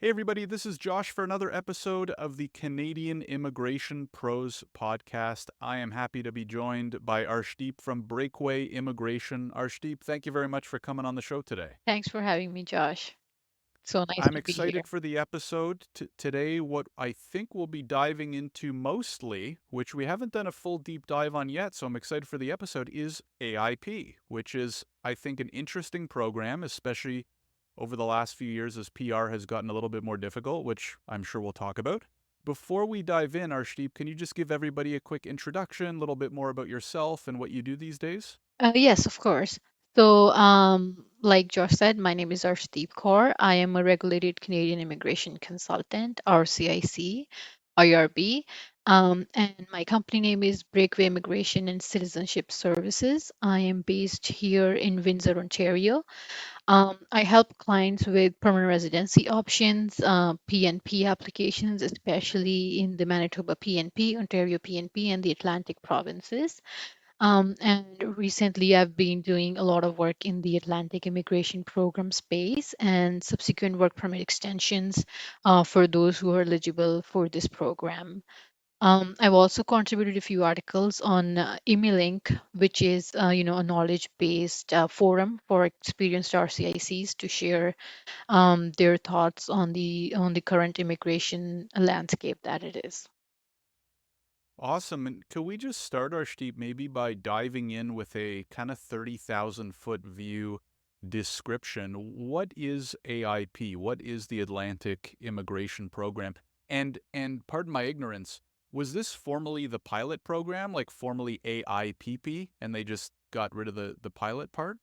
Hey, everybody, this is Josh for another episode of the Canadian Immigration Pros podcast. I am happy to be joined by Arshdeep from Breakaway Immigration. Arshdeep, thank you very much for coming on the show today. Thanks for having me, Josh. So nice I'm to be here. excited for the episode today. What I think we'll be diving into mostly, which we haven't done a full deep dive on yet, so I'm excited for the episode, is AIP, which is, I think, an interesting program, especially over the last few years as PR has gotten a little bit more difficult, which I'm sure we'll talk about. Before we dive in, Arshdeep, can you just give everybody a quick introduction, a little bit more about yourself and what you do these days? Yes, of course. Like Josh said, my name is Arshdeep Kaur. I am a regulated Canadian immigration consultant, or CIC, IRB. And my company name is Breakaway Immigration and Citizenship Services. I am based here in Windsor, Ontario. I help clients with permanent residency options, PNP applications, especially in the Manitoba PNP, Ontario PNP, and the Atlantic provinces. And recently, I've been doing a lot of work in the Atlantic immigration program space and subsequent work permit extensions for those who are eligible for this program. I've also contributed a few articles on EmiLink, which is a knowledge-based forum for experienced RCICs to share their thoughts on the current immigration landscape that it is. Awesome. And could we just start our sheet maybe by diving in with a kind of 30,000-foot view description? What is AIP? What is the Atlantic Immigration Program? And pardon my ignorance, was this formerly the pilot program, like formerly AIPP, and they just got rid of the pilot part?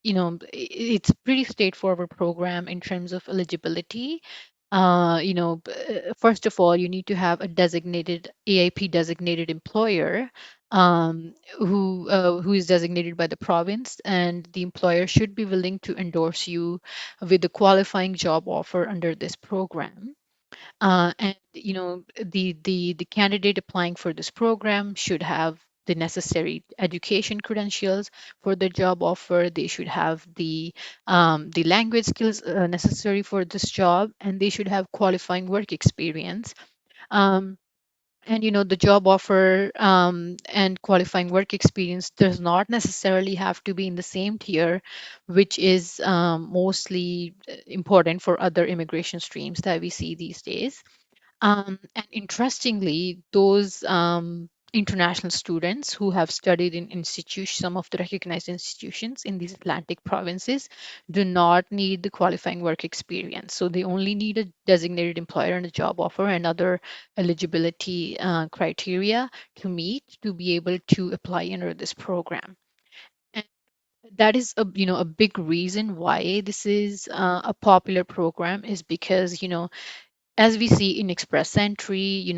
It's a pretty straightforward program in terms of eligibility. First of all, you need to have a designated AIP designated employer who is designated by the province, and the employer should be willing to endorse you with a qualifying job offer under this program. And the candidate applying for this program should have the necessary education credentials for the job offer. They should have the language skills necessary for this job, and they should have qualifying work experience. Um, and the job offer and qualifying work experience does not necessarily have to be in the same tier, which is mostly important for other immigration streams that we see these days. And interestingly, those international students who have studied in institutions, some of the recognized institutions in these Atlantic provinces, do not need the qualifying work experience. So they only need a designated employer and a job offer and other eligibility criteria to meet to be able to apply under this program. And that is a big reason why this is a popular program is because as we see in Express Entry,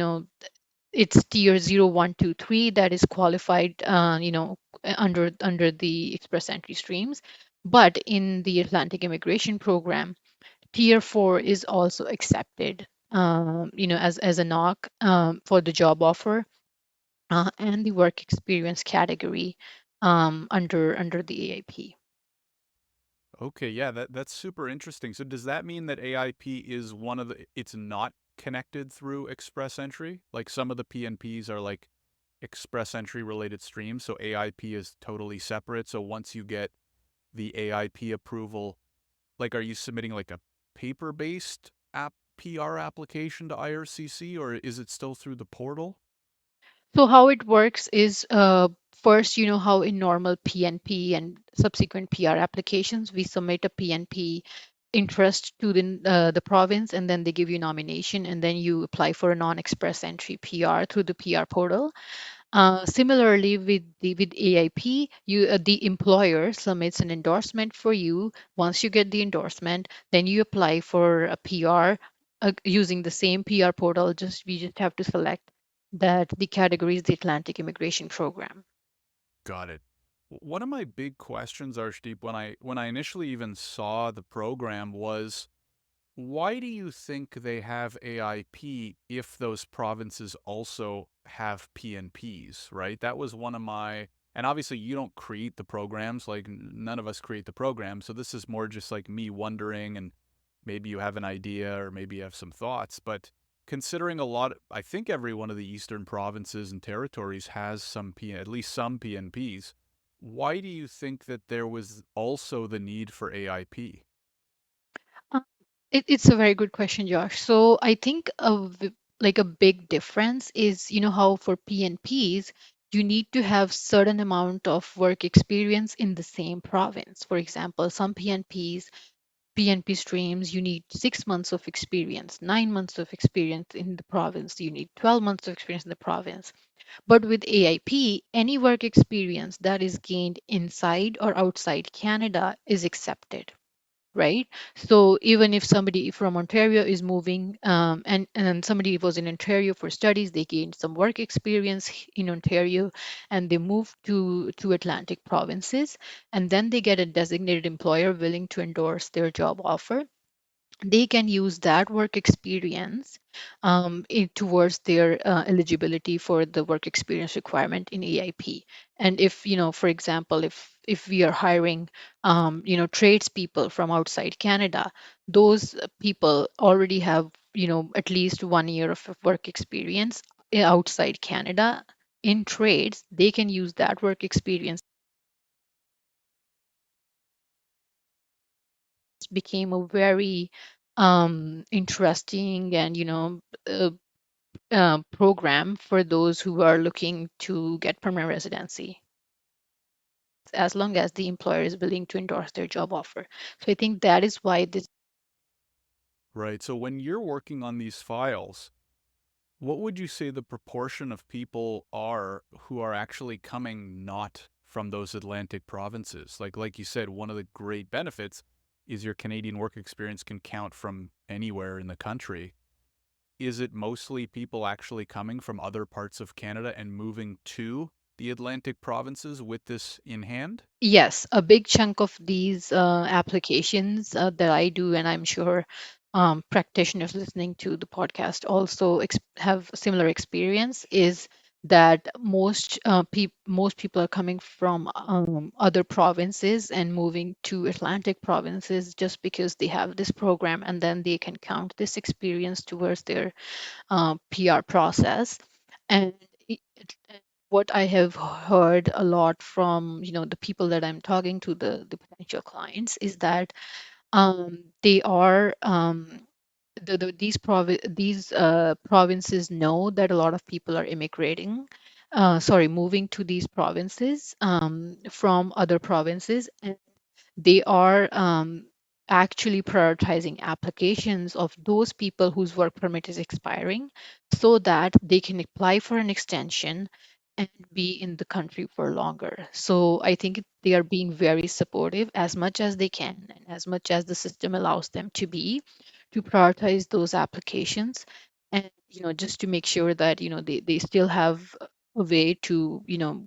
it's tier 0, 1, 2, 3 that is qualified, under the Express Entry streams. But in the Atlantic Immigration Program, tier 4 is also accepted, as a knock for the job offer and the work experience category under the AIP. Okay, yeah, that's super interesting. So does that mean that AIP is one of it's not connected through Express Entry? Like some of the PNPs are like Express Entry related streams, so AIP is totally separate. So once you get the AIP approval, like are you submitting like a paper-based PR application to IRCC, or is it still through the portal? So how it works is first, how in normal PNP and subsequent PR applications, we submit a PNP interest to the province, and then they give you nomination, and then you apply for a non-express entry PR through the PR portal. Similarly, with AIP, the employer submits an endorsement for you. Once you get the endorsement, then you apply for a PR using the same PR portal. Just we just have to select that the category is the Atlantic Immigration Program. Got it. One of my big questions, Arshdeep, when I initially even saw the program was, why do you think they have AIP if those provinces also have PNPs, right? That was one of my, and obviously you don't create the programs, like none of us create the program. So this is more just like me wondering and maybe you have an idea or maybe you have some thoughts, but considering a lot, I think every one of the eastern provinces and territories has at least some PNPs. Why do you think that there was also the need for AIP? Uh, it's a very good question, Josh. So I think like a big difference is, how for PNPs, you need to have certain amount of work experience in the same province. For example, some PNP streams, you need 6 months of experience, 9 months of experience in the province, you need 12 months of experience in the province. But with AIP, any work experience that is gained inside or outside Canada is accepted, right? So even if somebody from Ontario is moving, and somebody was in Ontario for studies, they gained some work experience in Ontario, and they move to Atlantic provinces, and then they get a designated employer willing to endorse their job offer, they can use that work experience towards their eligibility for the work experience requirement in AIP. And if, for example, if we are hiring, tradespeople from outside Canada, those people already have, at least 1 year of work experience outside Canada in trades. They can use that work experience. Became a very interesting and uh, program for those who are looking to get permanent residency, as long as the employer is willing to endorse their job offer. So I think that is why this. Right. So when you're working on these files, what would you say the proportion of people are who are actually coming not from those Atlantic provinces? Like you said, one of the great benefits is your Canadian work experience can count from anywhere in the country. Is it mostly people actually coming from other parts of Canada and moving to the Atlantic provinces with this in hand? Yes, a big chunk of these applications that I do, and I'm sure practitioners listening to the podcast also have similar experience, is that most people are coming from other provinces and moving to Atlantic provinces just because they have this program, and then they can count this experience towards their PR process. And and what I have heard a lot from, the people that I'm talking to, the potential clients, is that they are these provinces know that a lot of people are immigrating, moving to these provinces from other provinces, and they are actually prioritizing applications of those people whose work permit is expiring so that they can apply for an extension and be in the country for longer. So I think they are being very supportive as much as they can and as much as the system allows them to be, to prioritize those applications, and just to make sure that they still have a way to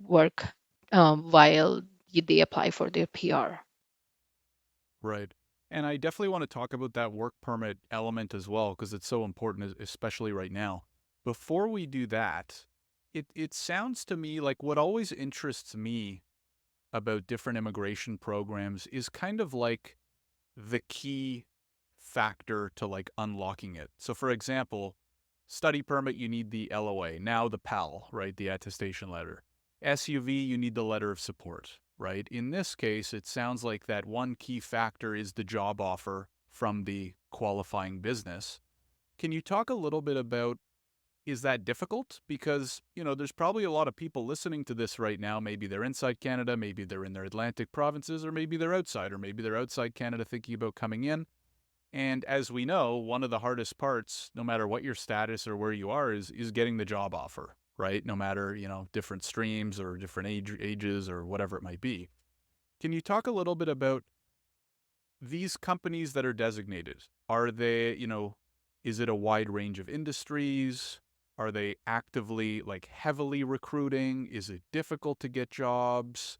work while they apply for their PR. Right. And I definitely want to talk about that work permit element as well, because it's so important, especially right now. Before we do that, it sounds to me like what always interests me about different immigration programs is kind of like the key factor to like unlocking it. So for example, study permit, you need the LOA, now the PAL, right? The attestation letter. SUV, you need the letter of support, right? In this case, it sounds like that one key factor is the job offer from the qualifying business. Can you talk a little bit about, is that difficult? Because, there's probably a lot of people listening to this right now. Maybe they're inside Canada, maybe they're in their Atlantic provinces, or maybe they're outside, or maybe they're outside Canada thinking about coming in. And as we know, one of the hardest parts, no matter what your status or where you are, is getting the job offer, right? No matter, different streams or different ages or whatever it might be. Can you talk a little bit about these companies that are designated? Are they, is it a wide range of industries? Are they actively, like, heavily recruiting? Is it difficult to get jobs?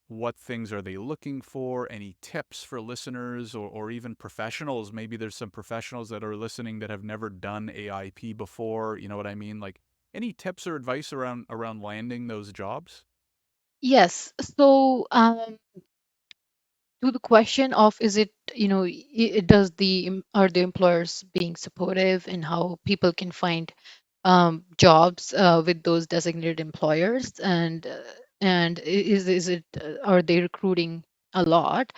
What things are they looking for? Any tips for listeners or even professionals? Maybe there's some professionals that are listening that have never done AIP before. You know what I mean? Like any tips or advice around landing those jobs? Yes. So to the question of, is it, does are the employers being supportive in how people can find jobs with those designated employers, and is it, are they recruiting a lot?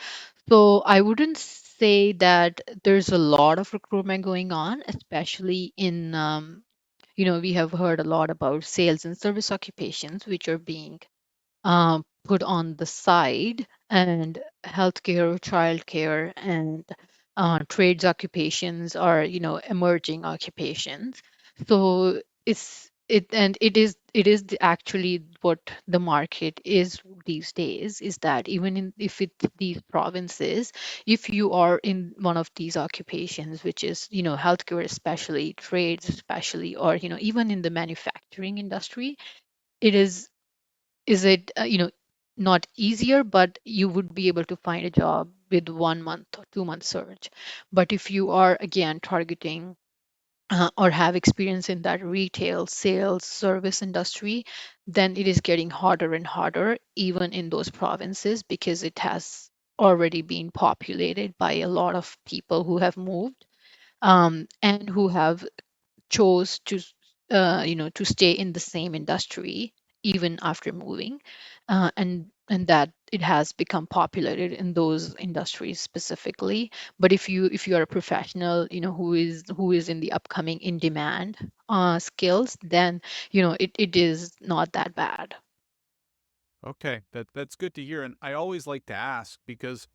So I wouldn't say that there's a lot of recruitment going on, especially in, we have heard a lot about sales and service occupations, which are being put on the side, and healthcare, childcare, and trades occupations are, emerging occupations. So it is actually what the market is these days, is that even if it's these provinces, if you are in one of these occupations, which is, healthcare especially, trades especially, or, even in the manufacturing industry, it is it not easier, but you would be able to find a job with 1 month or 2 month search. But if you are again targeting or have experience in that retail, sales, service industry, then it is getting harder and harder even in those provinces, because it has already been populated by a lot of people who have moved, and who have chose to to stay in the same industry even after moving, and that it has become populated in those industries specifically. But if you are a professional, who is in the upcoming in demand skills, then it is not that bad. Okay, that's good to hear. And I always like to ask because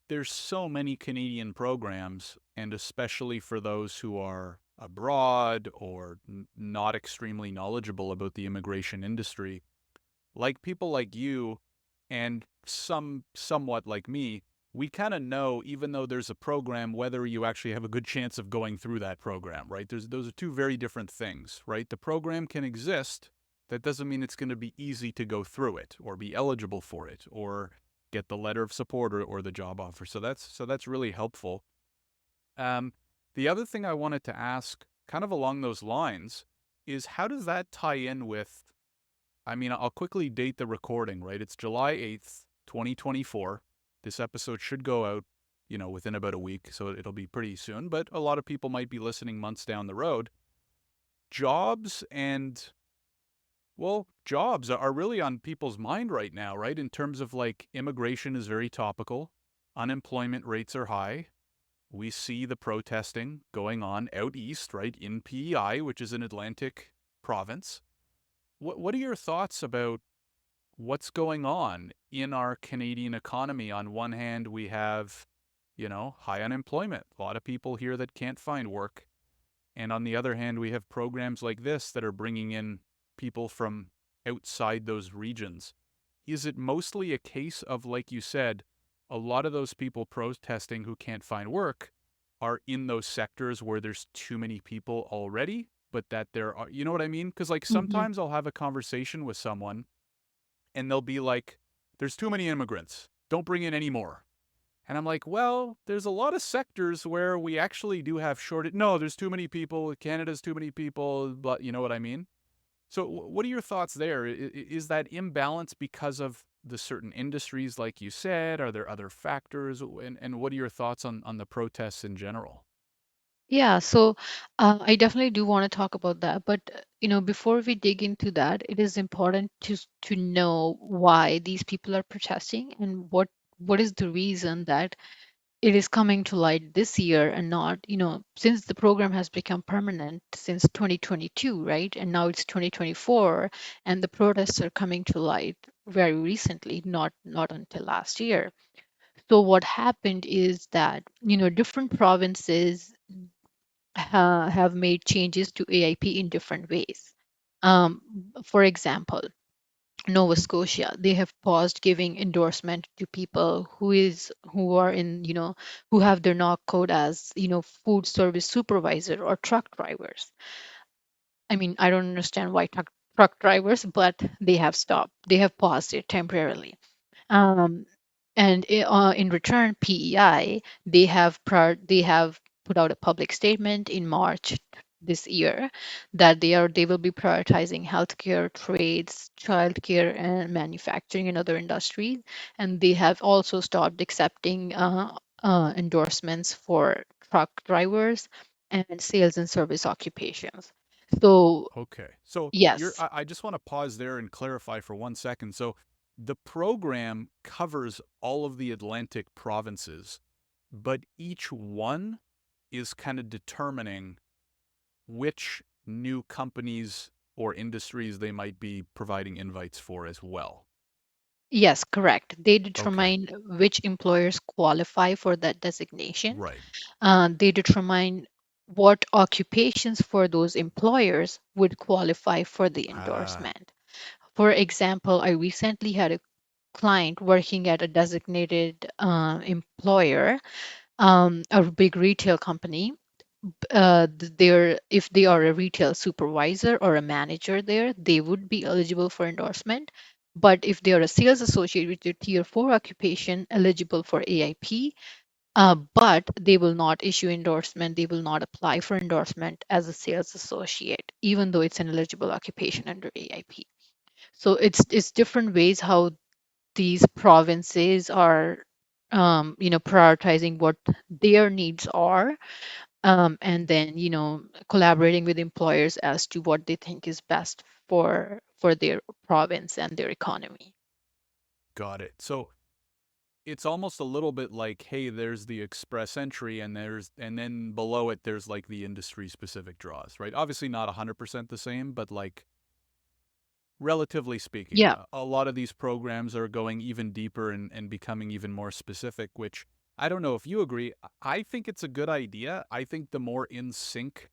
there's so many Canadian programs, and especially for those who are abroad or not extremely knowledgeable about the immigration industry, like people like you and somewhat like me, we kind of know, even though there's a program, whether you actually have a good chance of going through that program, right? Those are two very different things, right? The program can exist. That doesn't mean it's going to be easy to go through it or be eligible for it or get the letter of support or the job offer. So that's really helpful. Um, the other thing I wanted to ask, kind of along those lines, is how does that tie in with, I mean, I'll quickly date the recording, right? It's July 8th, 2024. This episode should go out, within about a week, so it'll be pretty soon, but a lot of people might be listening months down the road. Jobs and, well, jobs are really on people's mind right now, right? In terms of like immigration is very topical, unemployment rates are high. We see the protesting going on out east, right? In PEI, which is an Atlantic province. What are your thoughts about what's going on in our Canadian economy? On one hand, we have, high unemployment, a lot of people here that can't find work. And on the other hand, we have programs like this that are bringing in people from outside those regions. Is it mostly a case of, like you said, a lot of those people protesting who can't find work are in those sectors where there's too many people already, but that there are, you know what I mean? Because, like, Hmm. sometimes I'll have a conversation with someone and they'll be like, there's too many immigrants. Don't bring in any more. And I'm like, well, there's a lot of sectors where we actually do have shortage. No, there's too many people. Canada's too many people, but you know what I mean? So, what are your thoughts there? Is that imbalance because of the certain industries, like you said? Are there other factors? And what are your thoughts on the protests in general? Yeah, so I definitely do want to talk about that. But before we dig into that, it is important to know why these people are protesting, and what is the reason that it is coming to light this year, and not, since the program has become permanent since 2022, right? And now it's 2024, and the protests are coming to light very recently, not until last year. So what happened is that, different provinces have made changes to AIP in different ways. Um, for example, Nova Scotia, they have paused giving endorsement to people who are in, who have their knock code as, food service supervisor or truck drivers. I mean, I don't understand why truck drivers, but they have stopped. They have paused it temporarily. Um, and in return, PEI, they have put out a public statement in March this year, that they will be prioritizing healthcare, trades, childcare, and manufacturing and other industries. And they have also stopped accepting endorsements for truck drivers and sales and service occupations. So Okay. So yes, I just want to pause there and clarify for 1 second. So the program covers all of the Atlantic provinces, but each one is kind of determining which new companies or industries they might be providing invites for as well. yes, correct. They Okay. determine which employers qualify for that designation. Right. They determine what occupations for those employers would qualify for the Ah, endorsement. For example, I recently had a client working at a designated employer, a big retail company. They're, if they are a retail supervisor or a manager there, they would be eligible for endorsement. But if they are a sales associate with your tier 4 occupation, eligible for AIP, but they will not issue endorsement. They will not apply for endorsement as a sales associate, even though it's an eligible occupation under AIP. So it's different ways how these provinces are, prioritizing what their needs are, and then collaborating with employers as to what they think is best for their province and their economy. got it. So it's almost a little bit like, hey, there's the express entry and then below it there's like the industry specific draws, right? Obviously not 100% the same, but like relatively speaking, Yeah. a lot of these programs are going even deeper and becoming even more specific, which I don't know if you agree. I think it's a good idea. I think the more in sync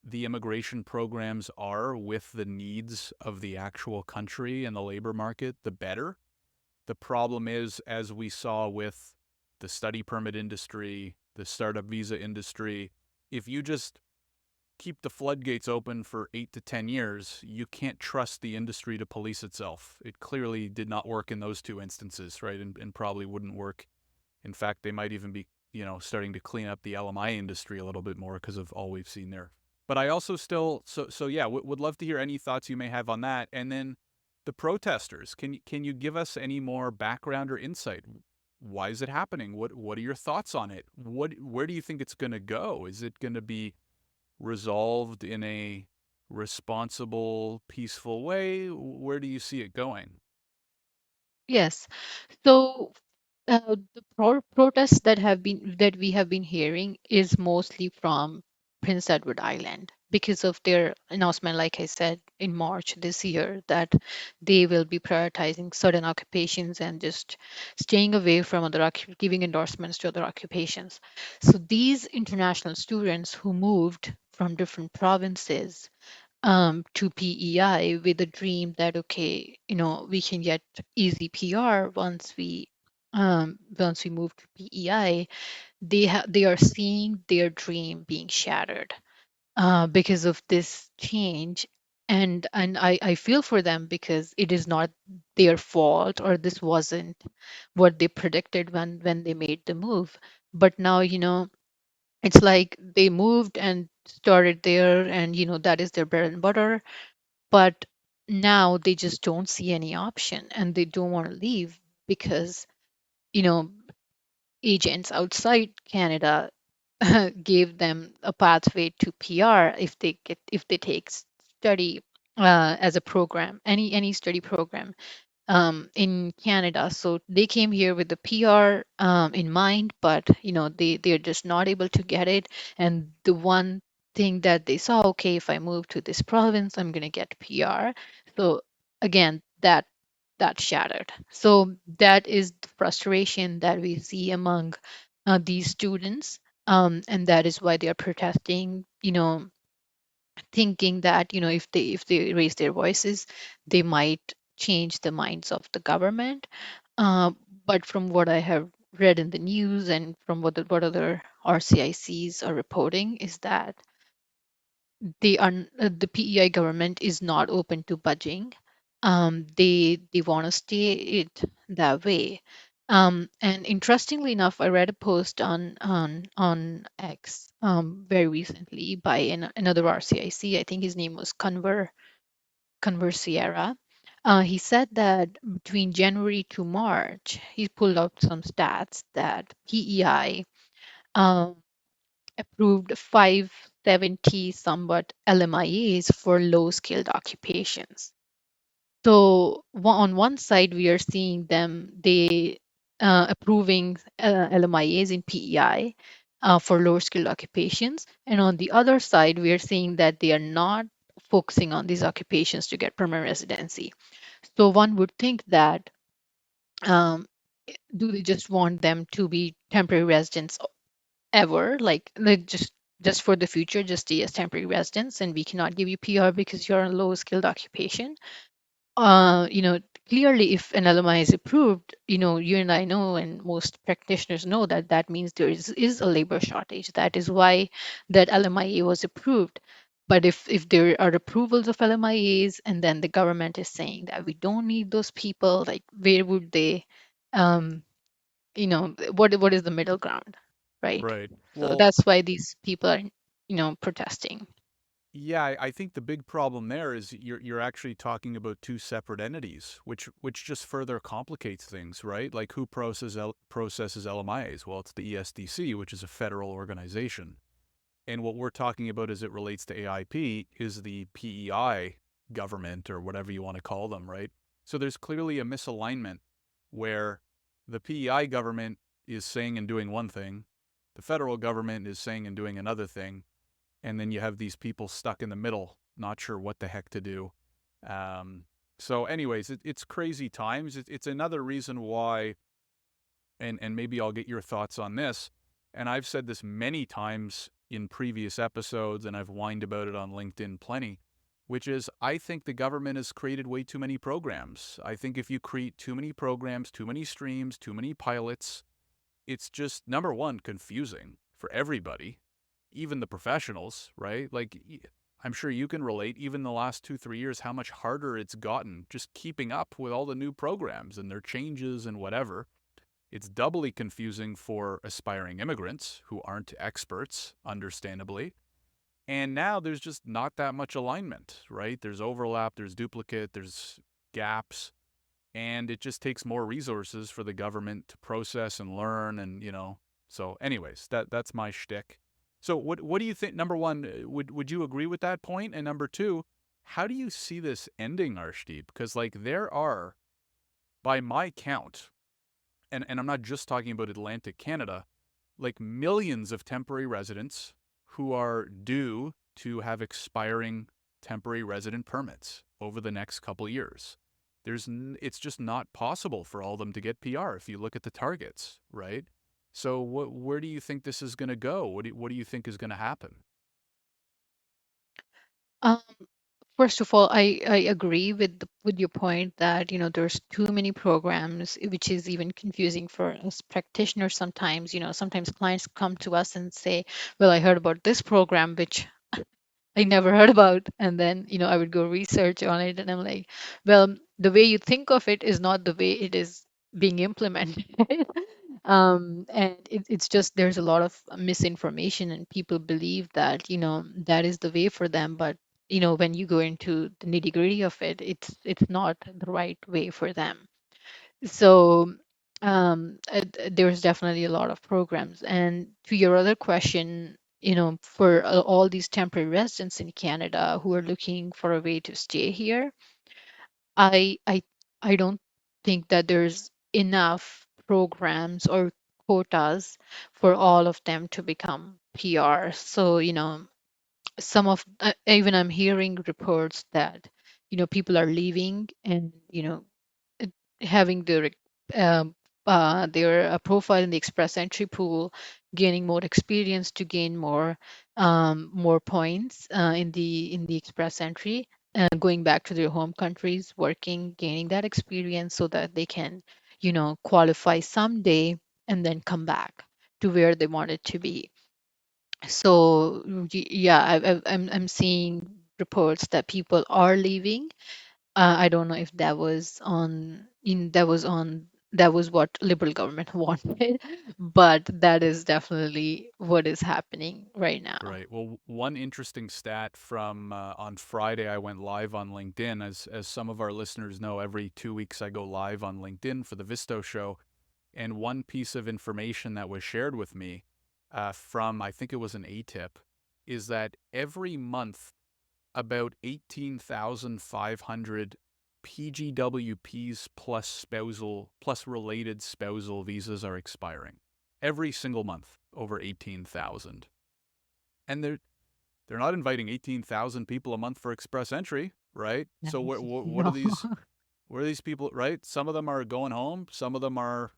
the immigration programs are with the needs of the actual country and the labor market, the better. The problem is, as we saw with the study permit industry, the startup visa industry, if you just keep the floodgates open for 8 to 10 years, you can't trust the industry to police itself. It clearly did not work in those two instances, right? And probably wouldn't work. In fact, they might even be, starting to clean up the LMI industry a little bit more because of all we've seen there. But I also still, so yeah, would love to hear any thoughts you may have on that. And then the protesters, can you give us any more background or insight? Why is it happening? What are your thoughts on it? Where do you think it's going to go? Is it going to be resolved in a responsible, peaceful way? Where do you see it going? Yes. So the protests that we have been hearing is mostly from Prince Edward Island because of their announcement, like I said, in March this year, that they will be prioritizing certain occupations and just staying away from giving endorsements to other occupations. So these international students who moved from different provinces to PEI with the dream that, okay, we can get easy PR once we move to PEI. They are seeing their dream being shattered because of this change. And I feel for them because it is not their fault, or this wasn't what they predicted when they made the move. But now, it's like they moved and started there, and that is their bread and butter. But now they just don't see any option, and they don't want to leave because you know agents outside Canada gave them a pathway to PR if they take study as a program, any study program in Canada. So they came here with the PR in mind, but they're just not able to get it. And the one thing that they saw, okay, if I move to this province, I'm gonna get PR. So again, that shattered. So that is the frustration that we see among these students, and that is why they are protesting. Thinking that if they raise their voices, they might change the minds of the government. uh, but from what I have read in the news and from what other RCICs are reporting is that the PEI government is not open to budging. They want to stay it that way. And interestingly enough, I read a post on X very recently by another RCIC. I think his name was Conver Sierra. He said that between January to March, he pulled out some stats that PEI um, approved 570 somewhat LMIAs for low skilled occupations. So on one side, we are seeing they approving LMIAs in PEI for lower skilled occupations. And on the other side, we are seeing that they are not focusing on these occupations to get permanent residency. So one would think that um, do they just want them to be temporary residents ever? Like just for the future, just stay as temporary residents, and we cannot give you PR because you're a low skilled occupation. You know, clearly, if an LMI is approved, you know, you and I know, and most practitioners know that that means is a labor shortage. That is why that LMIA was approved. But if there are approvals of LMIAs and then the government is saying that we don't need those people, like where would they, um, you know, what is the middle ground, right? Right. So Well, that's why these people are, you know, protesting. yeah, I think the big problem there is you're actually talking about two separate entities, which just further complicates things, right? Like who processes LMIAs? Well, it's the ESDC, which is a federal organization. And what we're talking about as it relates to AIP is the PEI government or whatever you want to call them, right? So there's clearly a misalignment where the PEI government is saying and doing one thing, the federal government is saying and doing another thing, and then you have these people stuck in the middle, not sure what the heck to do. Um, so, anyways, it's crazy times. It's another reason why, and maybe I'll get your thoughts on this. And I've said this many times in previous episodes, and I've whined about it on LinkedIn plenty, which is I think the government has created way too many programs. I think if you create too many programs, too many streams, too many pilots, it's just number one, confusing for everybody, even the professionals, right? Like, I'm sure you can relate, even the last 2, 3 years, how much harder it's gotten just keeping up with all the new programs and their changes and whatever. It's doubly confusing for aspiring immigrants who aren't experts, understandably. And now there's just not that much alignment, right? There's overlap, there's duplicate, there's gaps, and it just takes more resources for the government to process and learn and so anyways, that's my shtick. So what do you think? Number one, would you agree with that point? And number two, how do you see this ending, Arshdeep? Because like there are, by my count, and I'm not just talking about Atlantic Canada, like millions of temporary residents who are due to have expiring temporary resident permits over the next couple years. It's just not possible for all of them to get PR if you look at the targets, right? So where do you think this is going to go? What do you think is going to happen? Um, First of all, I agree with with your point that, you know, there's too many programs, which is even confusing for us practitioners sometimes. You know, sometimes clients come to us and say, "Well, I heard about this program, which I never heard about." And then, you know, I would go research on it, and I'm like, "Well, the way you think of it is not the way it is being implemented." And it's just there's a lot of misinformation, and people believe that, you know, that is the way for them. But, you know, when you go into the nitty gritty of it, it's not the right way for them. So there's definitely a lot of programs. And to your other question, you know, for all these temporary residents in Canada who are looking for a way to stay here, I I I don't think that there's enough programs or quotas for all of them to become PR. So, you know, some of even I'm hearing reports that, you know, people are leaving and, you know, uh, having their profile in the express entry pool, gaining more experience to gain more points in the express entry, going back to their home countries, working, gaining that experience so that they can, you know, qualify someday and then come back to where they wanted to be. So yeah, I'm seeing reports that people are leaving. I don't know if that was on that was what liberal government wanted, but that is definitely what is happening right now. Right. Well, one interesting stat from on Friday, I went live on LinkedIn. As some of our listeners know, every 2 weeks I go live on LinkedIn for the Visto show. And one piece of information that was shared with me from, I think it was an ATIP, is that every month about 18,500 PGWPs plus spousal plus related spousal visas are expiring. Every single month, over 18,000. And they're not inviting 18,000 people a month for express entry, right? So Nice. what are No. these what are these people, right? Some of them are going home, some of them are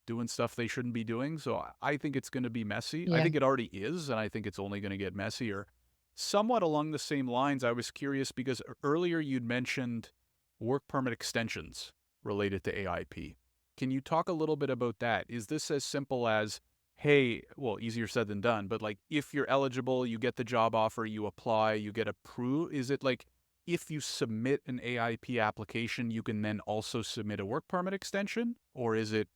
doing stuff they shouldn't be doing. So I think it's going to be messy. I Yeah. think it already is, and I think it's only going to get messier. Somewhat along the same lines, I was curious because earlier you'd mentioned work permit extensions related to AIP. Can you talk a little bit about that? Is this as simple as, hey, well, easier said than done, but like if you're eligible, you get the job offer, you apply, you get approved? Is it like if you submit an AIP application, you can then also submit a work permit extension? Or is it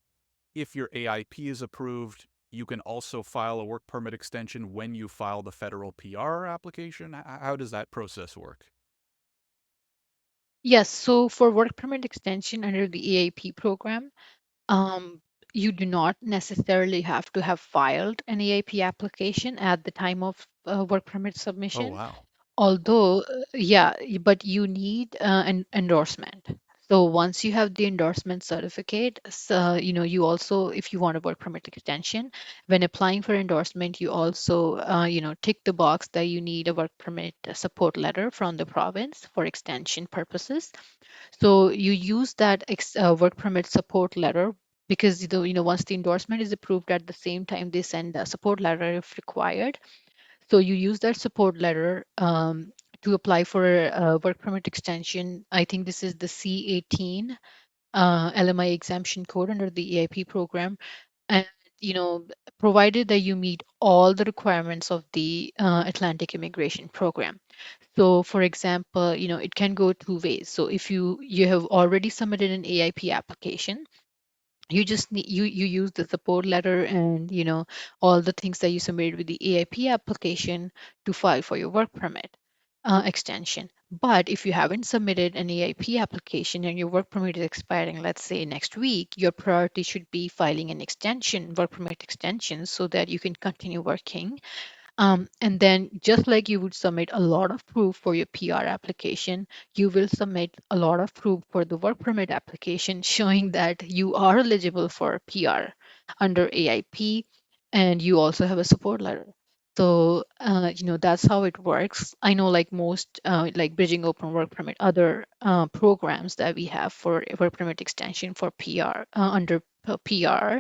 if your AIP is approved, you can also file a work permit extension when you file the federal PR application? How does that process work? Yes, so for work permit extension under the EAP program, um, you do not necessarily have to have filed an EAP application at the time of work permit Oh, submission. wow. Although, but you need an endorsement. So once you have the endorsement certificate, so, you also, if you want a work permit extension, when applying for endorsement, you also, tick the box that you need a work permit support letter from the province for extension purposes. So you use that work permit support letter because once the endorsement is approved, at the same time they send a support letter if required. So you use that support letter to apply for a work permit extension. I think this is the C18 LMI exemption code under the EIP program. And, you know, provided that you meet all the requirements of the Atlantic Immigration Program. So, for example, it can go two ways. So if you have already submitted an AIP application, you just need you use the support letter and all the things that you submitted with the AIP application to file for your work permit extension. But if you haven't submitted an AIP application and your work permit is expiring, let's say next week, your priority should be filing an extension, work permit extension, so that you can continue working. And then, just like you would submit a lot of proof for your PR application, you will submit a lot of proof for the work permit application showing that you are eligible for PR under AIP and you also have a support letter. So, that's how it works. I know, like most, like Bridging Open Work Permit, other programs that we have for work permit extension for PR under PR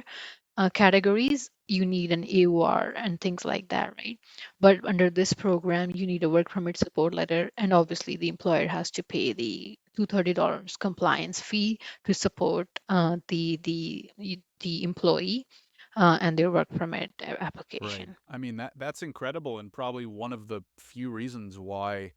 categories, you need an AOR and things like that, right? But under this program, you need a work permit support letter, and obviously the employer has to pay the $230 compliance fee to support the employee and their work permit Right. application. I mean that's incredible and probably one of the few reasons why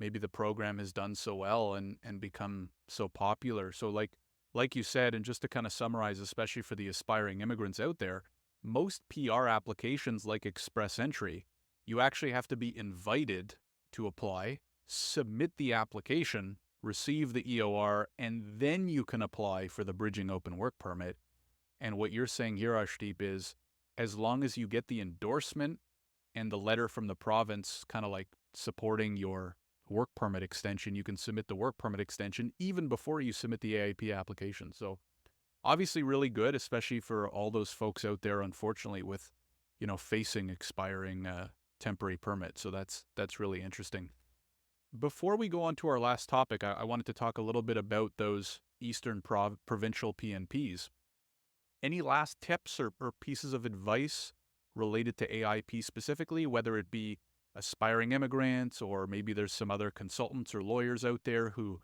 maybe the program has done so well and become so popular. So like you said, and just to kind of summarize, especially for the aspiring immigrants out there, most PR applications like Express Entry, you actually have to be invited to apply, submit the application, receive the EOR, and then you can apply for the Bridging Open Work Permit. And what you're saying here, Arshdeep, is as long as you get the endorsement and the letter from the province kind of like supporting your work permit extension, you can submit the work permit extension even before you submit the AIP application. So obviously really good, especially for all those folks out there, unfortunately, with, facing expiring temporary permits. So that's really interesting. Before we go on to our last topic, I wanted to talk a little bit about those Eastern provincial PNPs. Any last tips or pieces of advice related to AIP specifically, whether it be aspiring immigrants or maybe there's some other consultants or lawyers out there who,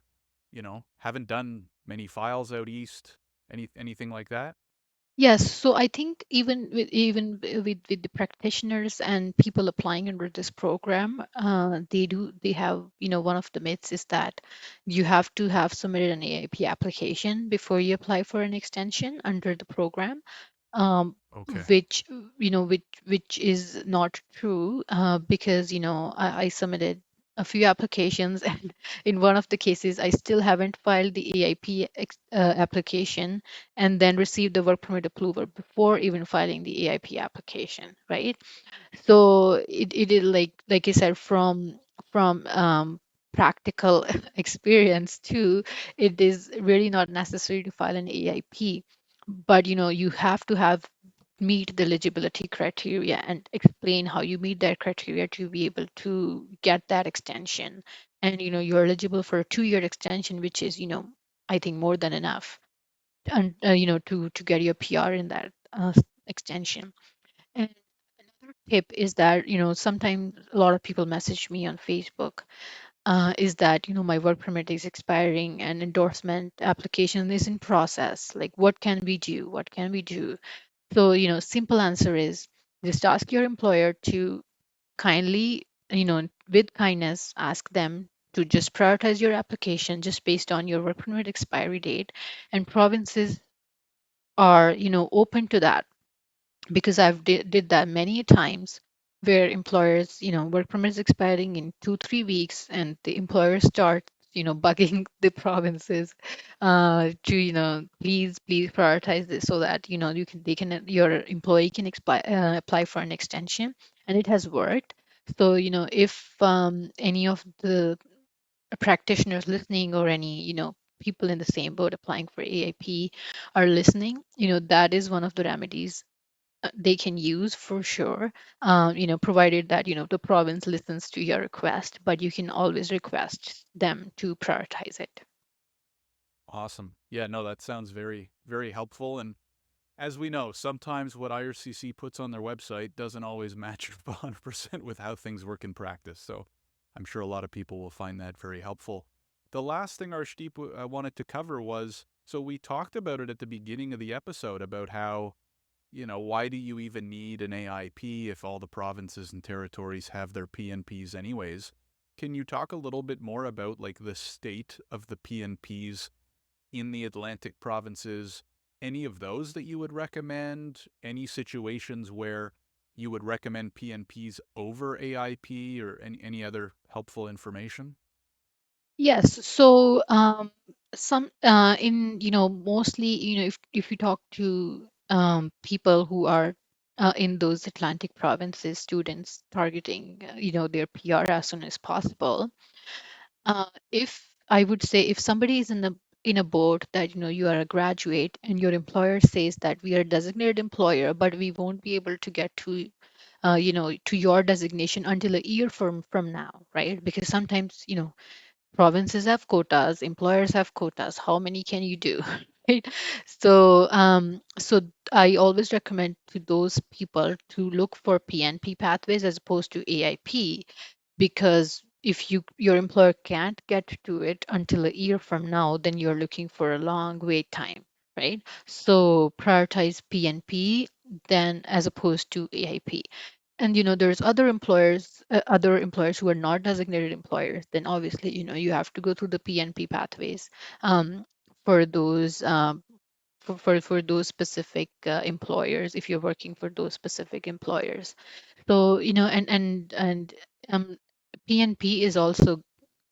haven't done many files out east, anything like that? Yes, so I think with the practitioners and people applying under this program, they have, one of the myths is that you have to have submitted an AIP application before you apply for an extension under the program, um, Okay. which which is not true, because I submitted a few applications and in one of the cases I still haven't filed the AIP application and then received the work permit approval before even filing the AIP application, right? So it is like you said, from practical experience too, it is really not necessary to file an AIP, but you have to have meet the eligibility criteria and explain how you meet that criteria to be able to get that extension. And you're eligible for a 2-year extension, which is I think more than enough, and to get your PR in that extension. And another tip is that sometimes a lot of people message me on Facebook, is that my work permit is expiring and endorsement application is in process. Like, what can we do? What can we do? So simple answer is just ask your employer to kindly, with kindness, ask them to just prioritize your application just based on your work permit expiry date, and provinces are open to that, because I've did that many times where employers, work permits expiring in 2-3 weeks, and the employer starts, bugging the provinces, to please prioritize this so that your employee can apply for an extension, and it has worked. So if any of the practitioners listening, or any people in the same boat applying for AIP are listening, that is one of the remedies they can use for sure, provided that the province listens to your request, but you can always request them to prioritize it. Awesome. Yeah, no, that sounds very, very helpful. And as we know, sometimes what IRCC puts on their website doesn't always match 100% with how things work in practice. So I'm sure a lot of people will find that very helpful. The last thing Arshdeep wanted to cover was, so we talked about it at the beginning of the episode about how, why do you even need an AIP if all the provinces and territories have their PNPs anyways? Can you talk a little bit more about like the state of the PNPs in the Atlantic provinces, any of those that you would recommend? Any situations where you would recommend PNPs over AIP, or any other helpful information? Yes. So some in mostly, if you talk to people who are in those Atlantic provinces, students targeting their PR as soon as possible. If I would say, if somebody is in a boat that you are a graduate and your employer says that we are a designated employer, but we won't be able to get to to your designation until a year from now, right? Because sometimes provinces have quotas, employers have quotas. How many can you do? Right? So I always recommend to those people to look for PNP pathways as opposed to AIP, because if your employer can't get to it until a year from now, then you're looking for a long wait time, right? So prioritize PNP then as opposed to AIP. And there's other employers who are not designated employers, then obviously you have to go through the PNP pathways, um, for those for those specific employers, if you're working for those specific employers. So and um, PNP is also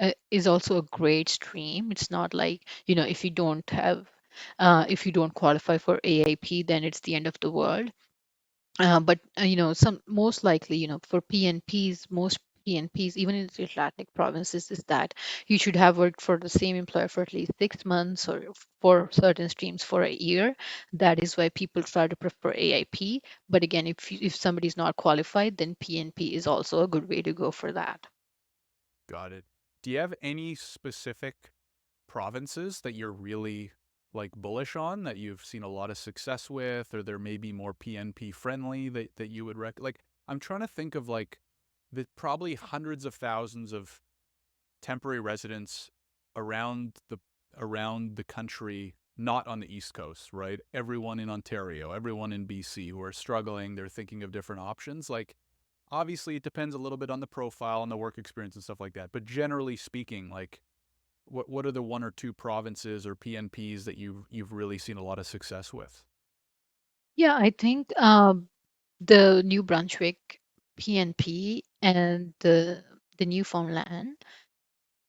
a great stream. It's not like if you don't qualify for AIP, then it's the end of the world. But some most likely, for PNPs, most PNPs, even in the Atlantic provinces, is that you should have worked for the same employer for at least 6 months, or for certain streams for a year. That is why people try to prefer AIP. But again, if somebody's not qualified, then PNP is also a good way to go for that. Got it. Do you have any specific provinces that you're really like bullish on, that you've seen a lot of success with, or they're maybe more PNP friendly that you would like? I'm trying to think of like the probably hundreds of thousands of temporary residents around the around the country not on the East Coast, right? Everyone in Ontario, everyone in BC who are struggling, they're thinking of different options. Like, obviously, it depends a little bit on the profile and the work experience and stuff like that. But generally speaking, like, what are the one or two provinces or PNPs that you've really seen a lot of success with? Yeah, I think the New Brunswick PNP and the Newfoundland,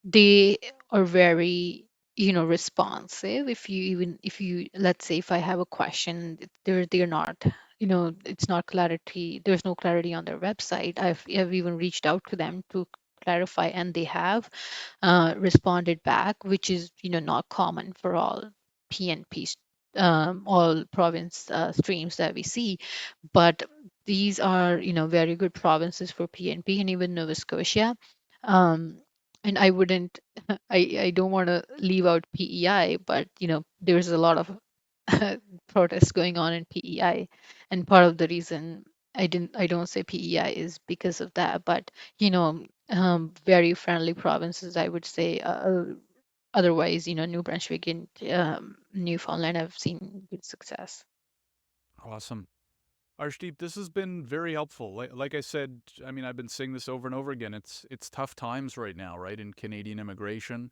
they are very, responsive. If you, even if you, let's say if I have a question, they're not, it's not clarity, there's no clarity on their website. I've even reached out to them to clarify, and they have responded back, which is, not common for all PNPs, all province streams that we see. But these are, very good provinces for PNP, and even Nova Scotia. Um, and I wouldn't, I don't want to leave out PEI, but there's a lot of protests going on in PEI, and part of the reason I don't say PEI is because of that, but very friendly provinces, I would say. Otherwise, New Brunswick and Newfoundland have seen good success. Awesome. Arshdeep, this has been very helpful. Like I said, I mean, I've been saying this over and over again. It's tough times right now, right, in Canadian immigration.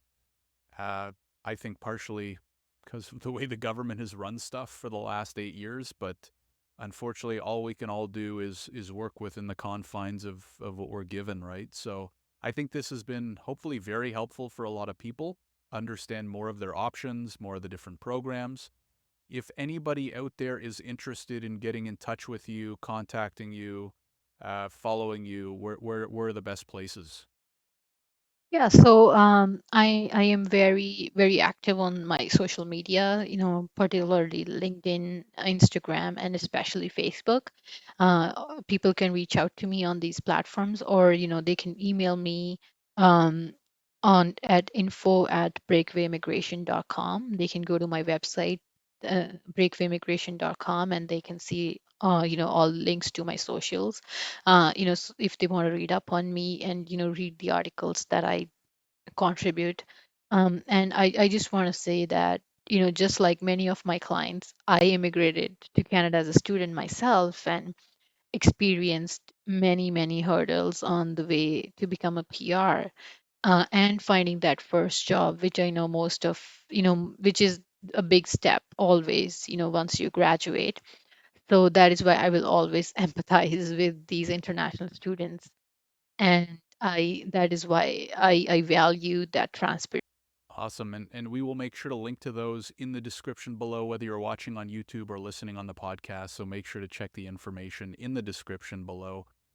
Uh, I think partially because of the way the government has run stuff for the last 8 years, but unfortunately, all we can all do is work within the confines of what we're given, right? So I think this has been hopefully very helpful for a lot of people understand more of their options, more of the different programs. If anybody out there is interested in getting in touch with you, contacting you, following you, where are the best places? Yeah, so I am very very active on my social media, particularly LinkedIn, Instagram, and especially Facebook. People can reach out to me on these platforms, or they can email me um, on at info@breakawayimmigration.com. They can go to my website, breakawayimmigration.com, and they can see all links to my socials. If they want to read up on me and read the articles that I contribute. And I just want to say that, just like many of my clients, I immigrated to Canada as a student myself and experienced many, many hurdles on the way to become a PR, and finding that first job, which I know most of, which is a big step always, once you graduate. So that is why I will always empathize with these international students. And that is why I value that transparency. Awesome. And we will make sure to link to those in the description below, whether you're watching on YouTube or listening on the podcast. So make sure to check the information in the description below.